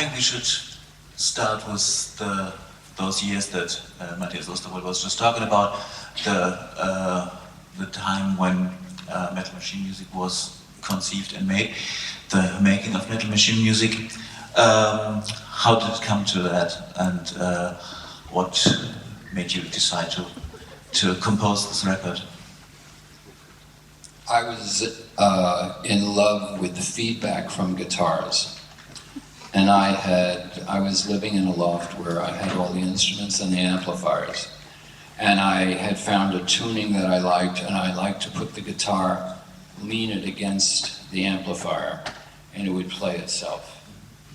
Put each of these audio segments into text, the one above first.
think we should start with those years that Matthias Osterwold was just talking about, the time when Metal Machine Music was conceived and made, the making of Metal Machine Music. How did it come to that, and what made you decide to compose this record? I was in love with the feedback from guitars, and I was living in a loft where I had all the instruments and the amplifiers, and I had found a tuning that I liked, and I liked to put the guitar, lean it against the amplifier, and it would play itself.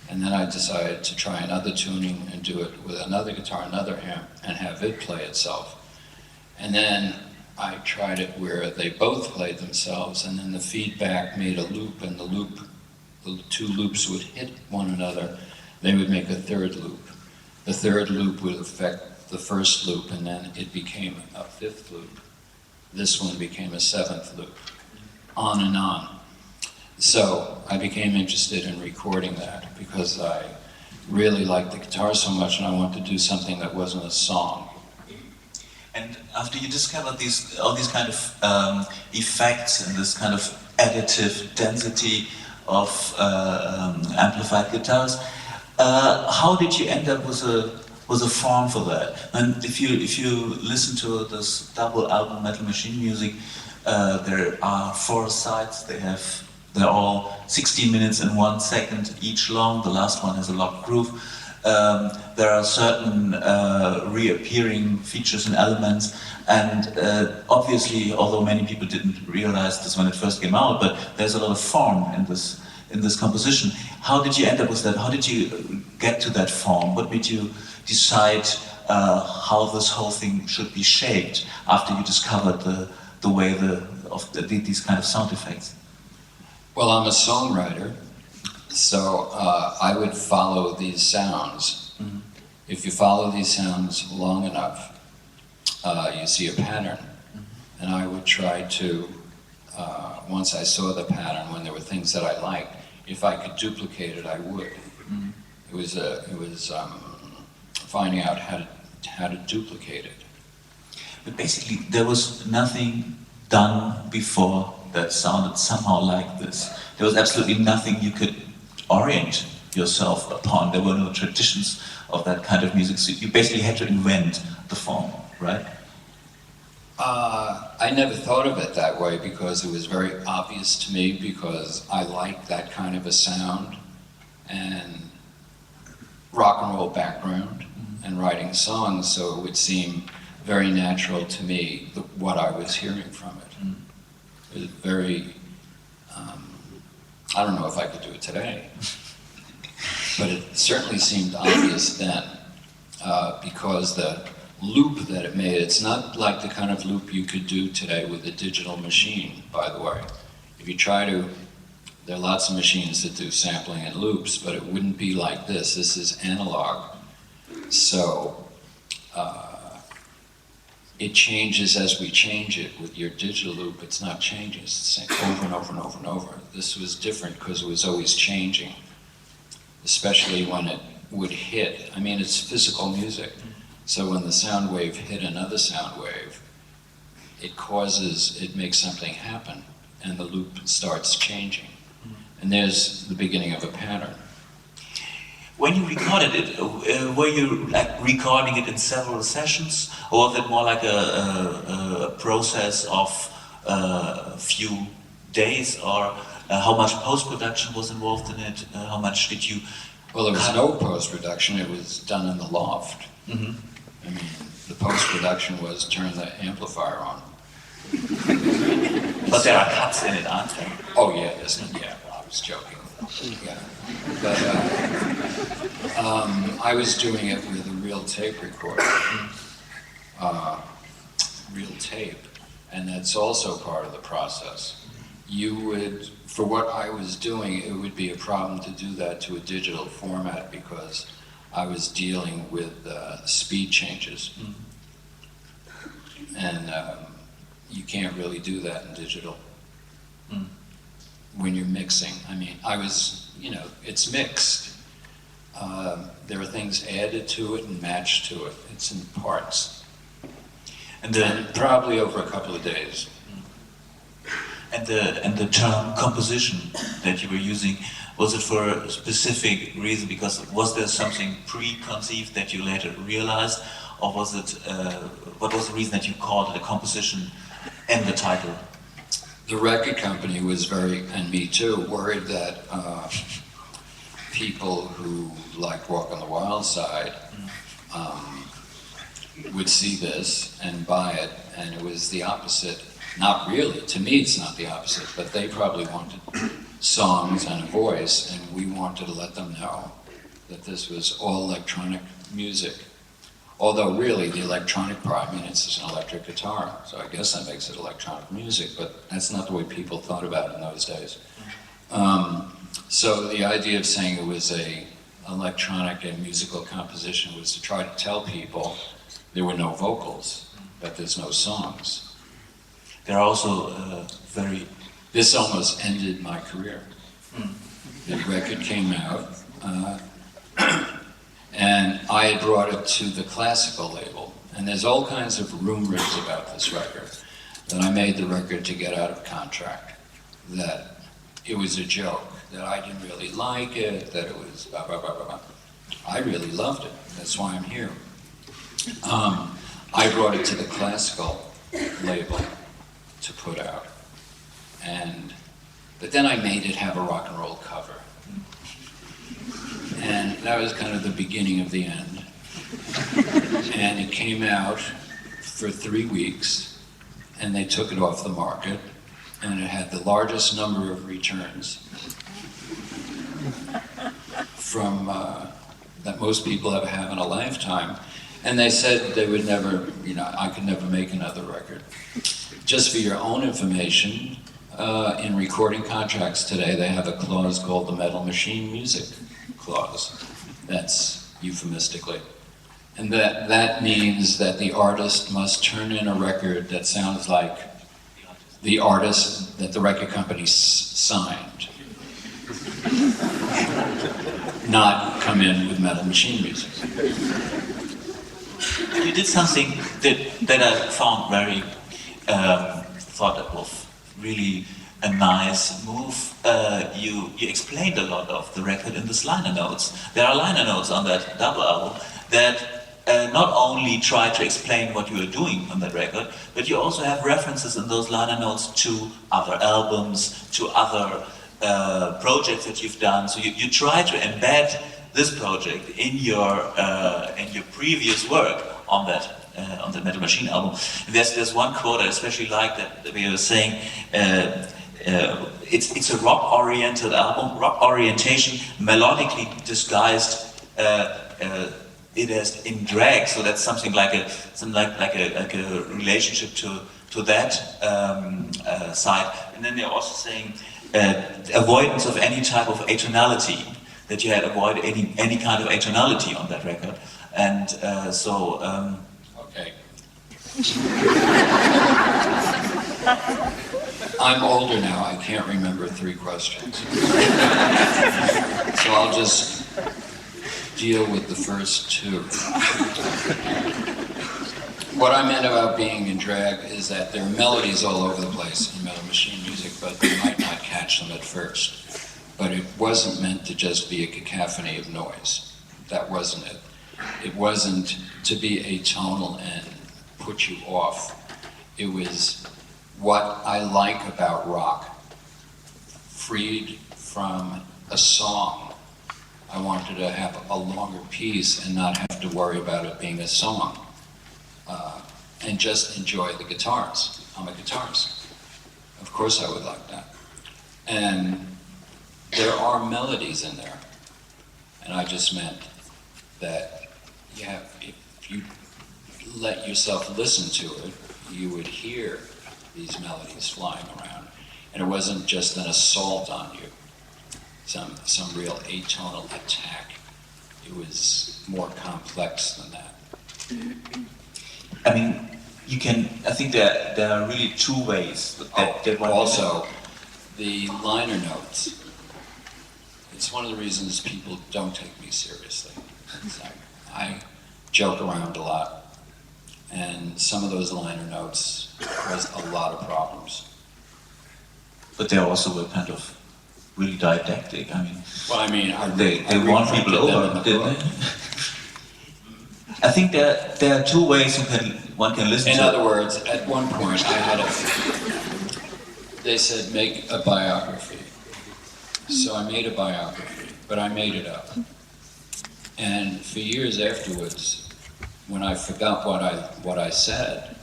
And then I decided to try another tuning and do it with another guitar, another amp, and have it play itself. And then I tried it where they both played themselves, and then the feedback made a loop, and the two loops would hit one another. They would make a third loop. The third loop would affect the first loop, and then it became a fifth loop. This one became a seventh loop, on and on. So I became interested in recording that because I really liked the guitar so much, and I wanted to do something that wasn't a song. And after you discovered all these kind of effects and this kind of additive density of amplified guitars, how did you end up with a form for that? And if you listen to this double album Metal Machine Music, there are 4 sides. They're all 16 minutes and 1 second each long. The last one has a locked groove. There are certain reappearing features and elements, and obviously, although many people didn't realize this when it first came out, but there's a lot of form in this composition. How did you end up with that? How did you get to that form? What made you decide how this whole thing should be shaped after you discovered the way of these kind of sound effects? Well, I'm a songwriter, so I would follow these sounds. Mm-hmm. If you follow these sounds long enough, you see a pattern. Mm-hmm. And I would try to, once I saw the pattern, when there were things that I liked, if I could duplicate it, I would. Mm-hmm. It was finding out how to duplicate it. But basically, there was nothing done before that sounded somehow like this. There was absolutely nothing you could orient yourself upon. There were no traditions of that kind of music, so you basically had to invent the form, right? I never thought of it that way because it was very obvious to me, because I like that kind of a sound and rock and roll background and writing songs, so it would seem very natural to me what I was hearing from it. It was very, I don't know if I could do it today, but it certainly seemed obvious then, because the loop that it made, it's not like the kind of loop you could do today with a digital machine, by the way. If you try to, there are lots of machines that do sampling and loops, but it wouldn't be like this. This is analog. So, it changes as we change it. With your digital loop, it's not changing, it's the same over and over and over and over. This was different because it was always changing, especially when it would hit. I mean, it's physical music. So when the sound wave hit another sound wave, it makes something happen, and the loop starts changing. And there's the beginning of a pattern. When you recorded it, were you like recording it in several sessions, or was it more like a process of a few days, or how much post-production was involved in it? How much did you? Well, there was no post-production. It was done in the loft. Mm-hmm. I mean, the post-production was turn the amplifier on. But there are cuts in it, aren't there? Oh yeah, well, I was joking. Yeah, but I was doing it with a real tape recorder, real tape, and that's also part of the process. You would, for what I was doing, it would be a problem to do that to a digital format because I was dealing with speed changes, and you can't really do that in digital. When you're mixing. I mean, it's mixed. There are things added to it and matched to it. It's in parts. And Probably over a couple of days. And the term composition that you were using, was it for a specific reason? Because was there something preconceived that you later realized, or was it what was the reason that you called it a composition in the title? The record company was very, and me too, worried that people who like Walk on the Wild Side would see this and buy it, and it was the opposite. Not really, to me it's not the opposite, but they probably wanted songs and a voice, and we wanted to let them know that this was all electronic music. Although really the electronic part, I mean it's just an electric guitar, so I guess that makes it electronic music, but that's not the way people thought about it in those days. So the idea of saying it was a electronic and musical composition was to try to tell people there were no vocals, that there's no songs. There are also This almost ended my career. The record came out, and I had brought it to the classical label. And there's all kinds of rumors about this record, that I made the record to get out of contract, that it was a joke, that I didn't really like it, that it was blah, blah, blah, blah, blah. I really loved it. That's why I'm here. I brought it to the classical label to put out. But then I made it have a rock and roll cover. And that was kind of the beginning of the end. And it came out for 3 weeks, and they took it off the market, and it had the largest number of returns from that most people ever have in a lifetime. And they said they would never, I could never make another record. Just for your own information, in recording contracts today, they have a clause called the Metal Machine Music Clause. That's euphemistically. And that means that the artist must turn in a record that sounds like the artist that the record company signed. Not come in with Metal Machine music. You did something that I found very, thought that was really a nice move. You explained a lot of the record in this liner notes. There are liner notes on that double album that not only try to explain what you are doing on that record, but you also have references in those liner notes to other albums, to other projects that you've done. So you try to embed this project in your previous work on the Metal Machine album. And there's one quote I especially like that we were saying. It's a rock-oriented album, rock orientation, melodically disguised. It is in drag, so that's something like a relationship to that side. And then they're also saying avoidance of any type of atonality, that you had avoided any kind of atonality on that record. And Okay. I'm older now, I can't remember 3 questions. So I'll just deal with the first 2. What I meant about being in drag is that there are melodies all over the place in Metal Machine music, but you might not catch them at first. But it wasn't meant to just be a cacophony of noise. That wasn't it. It wasn't to be atonal and put you off. It was what I like about rock, freed from a song. I wanted to have a longer piece and not have to worry about it being a song. And just enjoy the guitars. I'm a guitarist. Of course I would like that. And there are melodies in there. And I just meant that if you let yourself listen to it, you would hear these melodies flying around. And it wasn't just an assault on you, some real atonal attack. It was more complex than that. I mean, I think there are really 2 ways. Also, the liner notes. it's one of the reasons people don't take me seriously. It's like, I joke around a lot, and some of those liner notes caused a lot of problems. But they also were kind of really didactic. I mean, Well, I mean, they won people over, didn't they? I think there are two ways one can listen to it. In other words, at one point I had they said make a biography. So I made a biography, but I made it up. And for years afterwards, when I forgot what I said,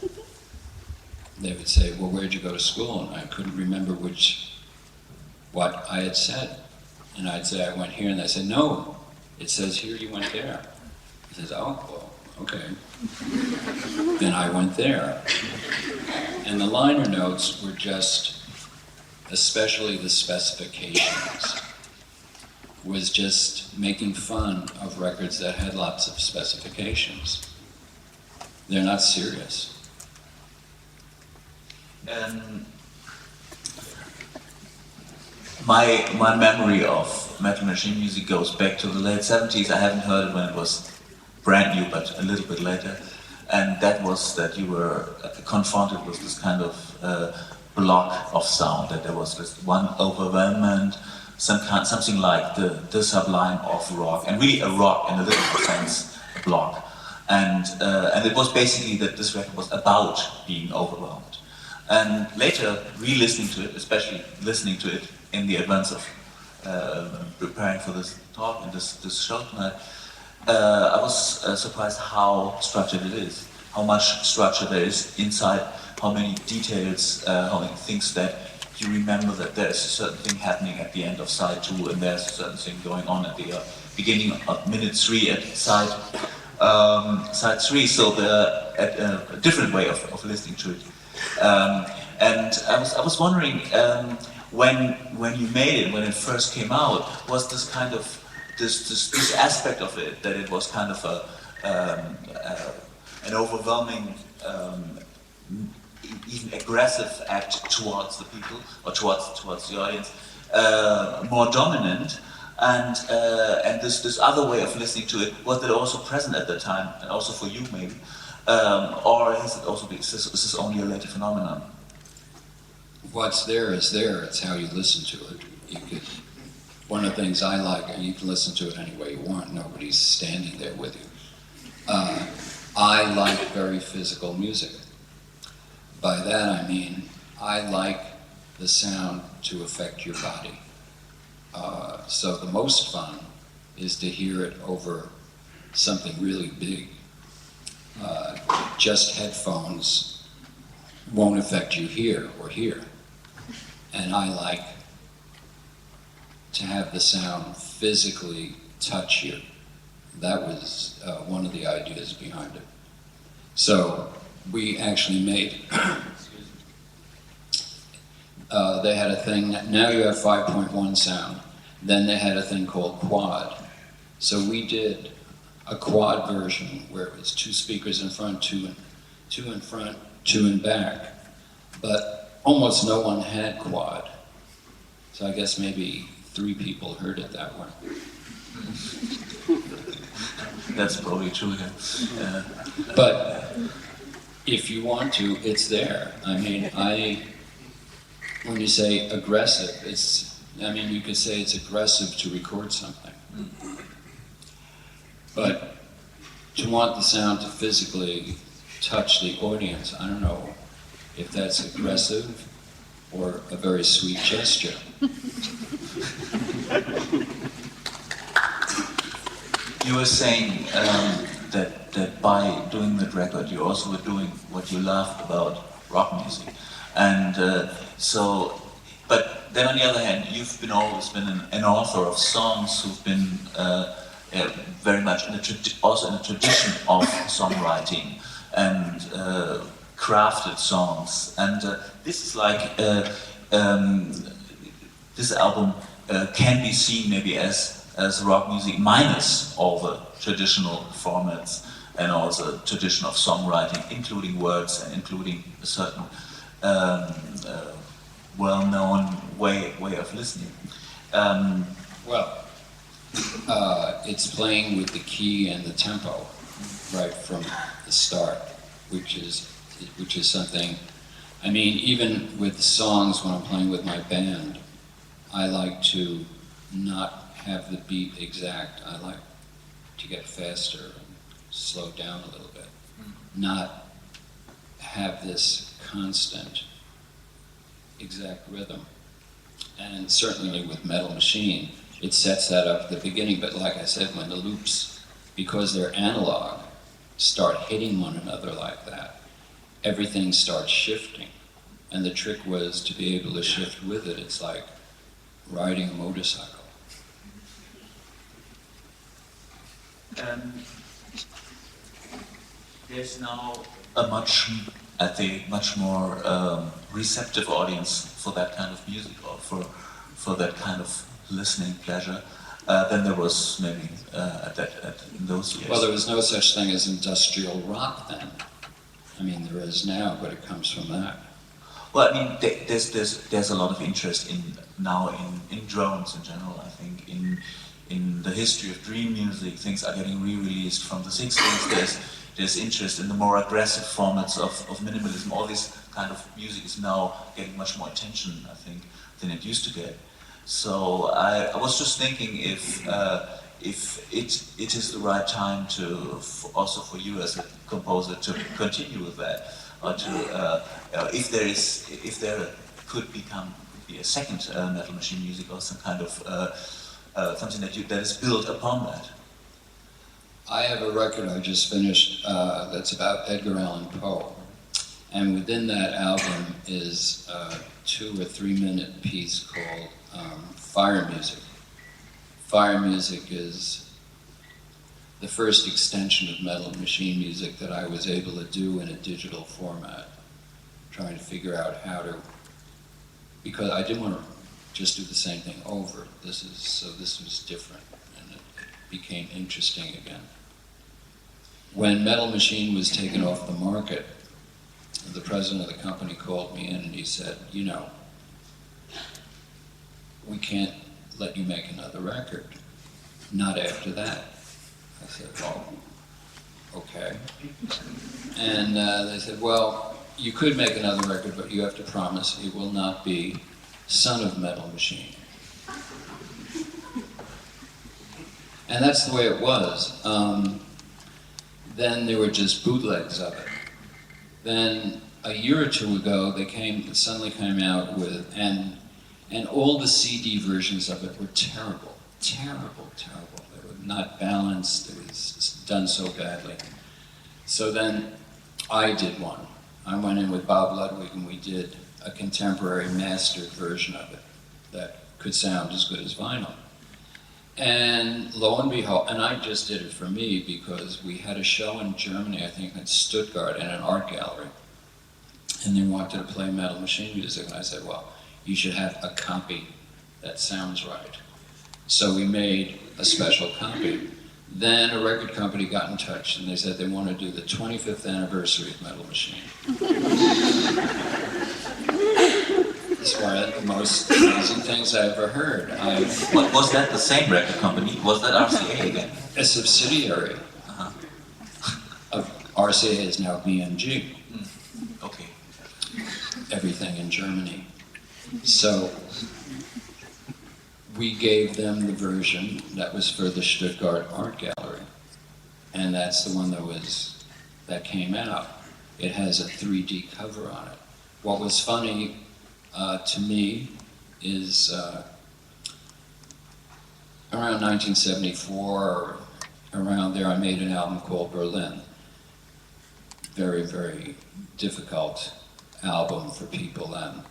they would say, well, where'd you go to school? And I couldn't remember what I had said. And I'd say, I went here, and they said, no, it says here you went there. I says, oh, well, okay. Then I went there. And the liner notes were just, especially the specifications, was just making fun of records that had lots of specifications. They're not serious. My memory of Metal Machine music goes back to the late 70s. I haven't heard it when it was brand new, but a little bit later. And that was that you were confronted with this kind of block of sound, that there was this one overwhelming, something like the sublime of rock, and really a rock in a literal sense, a block. And it was basically that this record was about being overwhelmed. And later, re-listening to it, especially listening to it in the advance of preparing for this talk and this show tonight, I was surprised how structured it is, how much structure there is inside, how many details, how many things that you remember that there's a certain thing happening at the end of side 2, and there's a certain thing going on at the beginning of minute 3 at side 3, so a different way of listening to it. And I was wondering, when you made it, when it first came out, was this kind of this aspect of it, that it was kind of an overwhelming, even aggressive act towards the people or towards the audience, more dominant, and this other way of listening to it, was it also present at the time, and also for you maybe, or is it also is this only a later phenomenon? What's there is there. It's how you listen to it. One of the things I like, and you can listen to it any way you want. Nobody's standing there with you. I like very physical music. By that I mean I like the sound to affect your body. So the most fun is to hear it over something really big. Just headphones won't affect you here or here. And I like to have the sound physically touch you. That was one of the ideas behind it. So we actually made, they had a thing, now you have 5.1 sound. Then they had a thing called quad. So we did a quad version where it was 2 speakers in front, 2 in front, 2 in back. But almost no one had quad. So I guess maybe 3 people heard it that way. That's probably true, yeah. But if you want to, it's there. I mean, when you say aggressive, you could say it's aggressive to record something. But to want the sound to physically touch the audience, I don't know if that's aggressive or a very sweet gesture. You were saying that by doing that record, you also were doing what you loved about rock music, and but then on the other hand, you've always been an author of songs who've been very much also in a tradition of songwriting and crafted songs, and this is like this album can be seen maybe as rock music minus all the traditional formats and also tradition of songwriting, including words and including a certain well-known way of listening. Well, It's playing with the key and the tempo right from the start, which is something. I mean, even with songs when I'm playing with my band, I like to not have the beat exact. I like to get faster and slow down a little bit, not have this constant exact rhythm. And certainly with Metal Machine, it sets that up at the beginning, but like I said, when the loops, because they're analog, start hitting one another like that, everything starts shifting. And the trick was to be able to shift with it. It's like riding a motorcycle. There's now a much more receptive audience for that kind of music, or for that kind of listening pleasure than there was maybe in those years. Well, there was no such thing as industrial rock then. I mean, there is now, but it comes from that. Well, I mean, there's a lot of interest in drones in general. I think in the history of dream music, things are getting re-released from the 60s. There's interest in the more aggressive formats of minimalism. All this kind of music is now getting much more attention, I think, than it used to get. So I was just thinking if it is the right time to also for you as a composer to continue with that, or to if there could be a second Metal Machine music, or some kind of something that is built upon that. I have a record I just finished that's about Edgar Allan Poe, and within that album is a 2 or 3 minute piece called Fire Music. Fire Music is the first extension of Metal Machine music that I was able to do in a digital format, trying to figure out how to, because I didn't want to just do the same thing over. This was different, and it became interesting again. When Metal Machine was taken off the market, the president of the company called me in and he said, you know, we can't let you make another record. Not after that. I said, well, okay. And they said, well, you could make another record, but you have to promise it will not be Son of Metal Machine. And that's the way it was. Then there were just bootlegs of it. Then a year or two ago, they suddenly came out with, and all the CD versions of it were terrible, terrible, terrible. They were not balanced. It was done so badly. So then I did one. I went in with Bob Ludwig and we did a contemporary mastered version of it that could sound as good as vinyl. And lo and behold, and I just did it for me because we had a show in Germany, I think in Stuttgart, in an art gallery. And they wanted to play Metal Machine music, and I said, well, you should have a copy that sounds right. So we made a special copy. Then a record company got in touch and they said they want to do the 25th anniversary of Metal Machine. It's one of the most amazing things I ever heard. Was that the same record company? Was that RCA again? A subsidiary of RCA is now BMG. Okay. Everything in Germany. So we gave them the version that was for the Stuttgart Art Gallery, and that's the one that came out. It has a 3D cover on it. What was funny to me is around 1974, around there, I made an album called Berlin. Very, very difficult album for people, and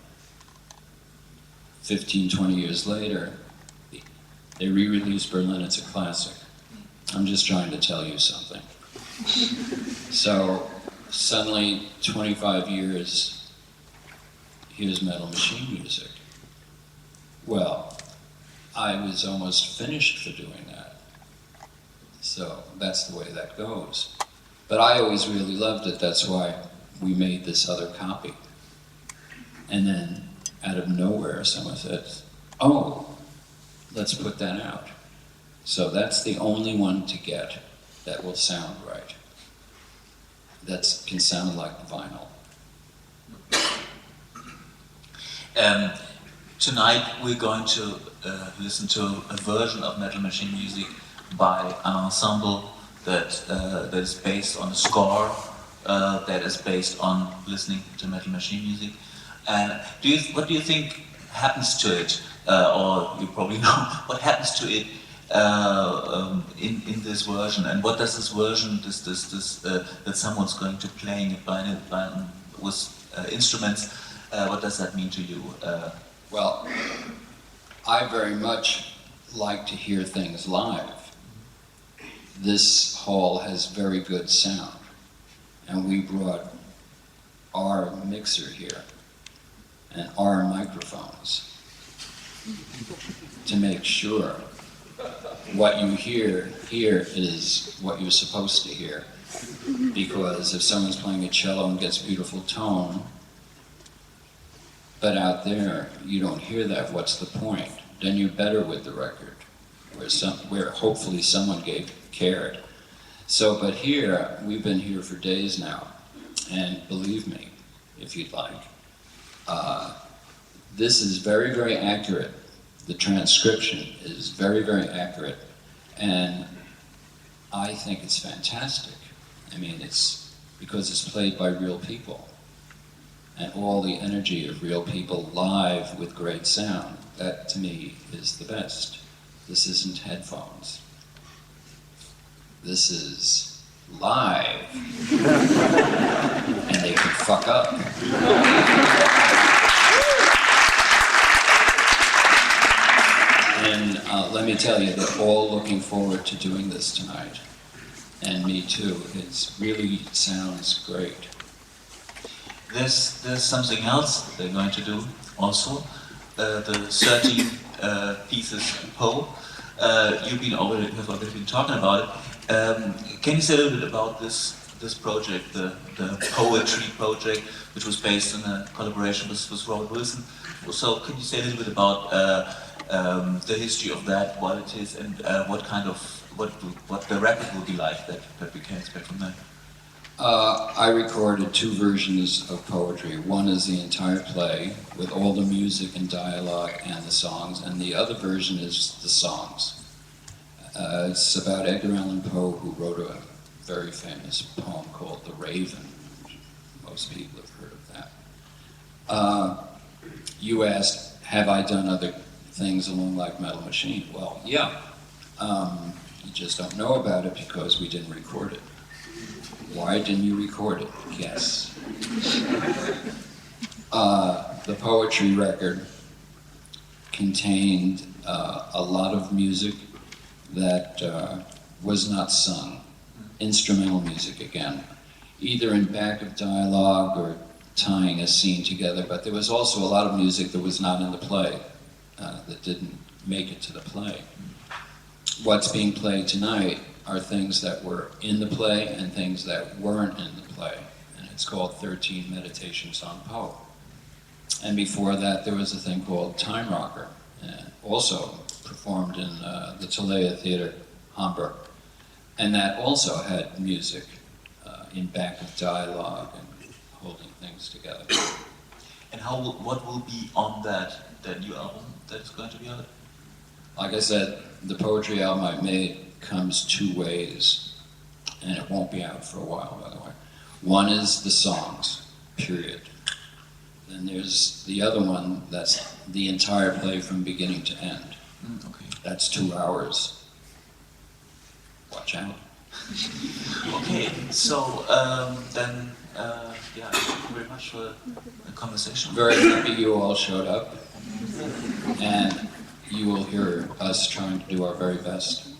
15, 20 years later, they re-released Berlin. It's a classic. I'm just trying to tell you something. So suddenly, 25 years, here's Metal Machine music. Well, I was almost finished for doing that. So that's the way that goes. But I always really loved it. That's why we made this other copy. And then, out of nowhere, someone said, oh, let's put that out. So that's the only one to get that will sound right. That can sound like vinyl. Tonight we're going to listen to a version of Metal Machine music by an ensemble that is based on a score that is based on listening to Metal Machine music. And what do you think happens to it, or you probably know what happens to it in this version, and what does this version, that someone's going to playing it with instruments, what does that mean to you? Well, I very much like to hear things live. This hall has very good sound, and we brought our mixer here and our microphones to make sure what you hear here is what you're supposed to hear. Because if someone's playing a cello and gets beautiful tone, but out there you don't hear that, what's the point? Then you're better with the record, where hopefully someone cared. So, but here, we've been here for days now, and believe me, if you'd like, this is very, very accurate. The transcription is very, very accurate, and I think it's fantastic. I mean, it's because it's played by real people, and all the energy of real people live with great sound. That, to me, is the best. This isn't headphones. This is live. And they could fuck up. And let me tell you, they're all looking forward to doing this tonight. And me too. It really sounds great. There's something else they're going to do also. The 13 pieces Poe. You've already been talking about it. Can you say a little bit about this project, the poetry project, which was based on a collaboration with Robert Wilson? So, can you say a little bit about the history of that, what it is, and what the record will be like that we can expect from that? I recorded 2 versions of poetry. One is the entire play with all the music and dialogue and the songs, and the other version is the songs. It's about Edgar Allan Poe, who wrote a very famous poem called The Raven. Most people have heard of that. You asked, have I done other things along like Metal Machine? Well, yeah. You just don't know about it because we didn't record it. Why didn't you record it? Yes. The poetry record contained a lot of music that was not sung. Instrumental music again, either in back of dialogue or tying a scene together, but there was also a lot of music that was not in the play, that didn't make it to the play. What's being played tonight are things that were in the play and things that weren't in the play, and it's called 13 Meditations on Poe. And before that, there was a thing called Time Rocker, also performed in the Talea Theater, Hamburg. And that also had music in back of dialogue and holding things together. And what will be on that new album that's going to be on it? Like I said, the poetry album I made comes 2 ways, and it won't be out for a while, by the way. One is the songs, period. Then there's the other one that's the entire play from beginning to end. Okay. That's 2 hours. Watch out. Okay, so then, thank you very much for the conversation. Very happy you all showed up, and you will hear us trying to do our very best.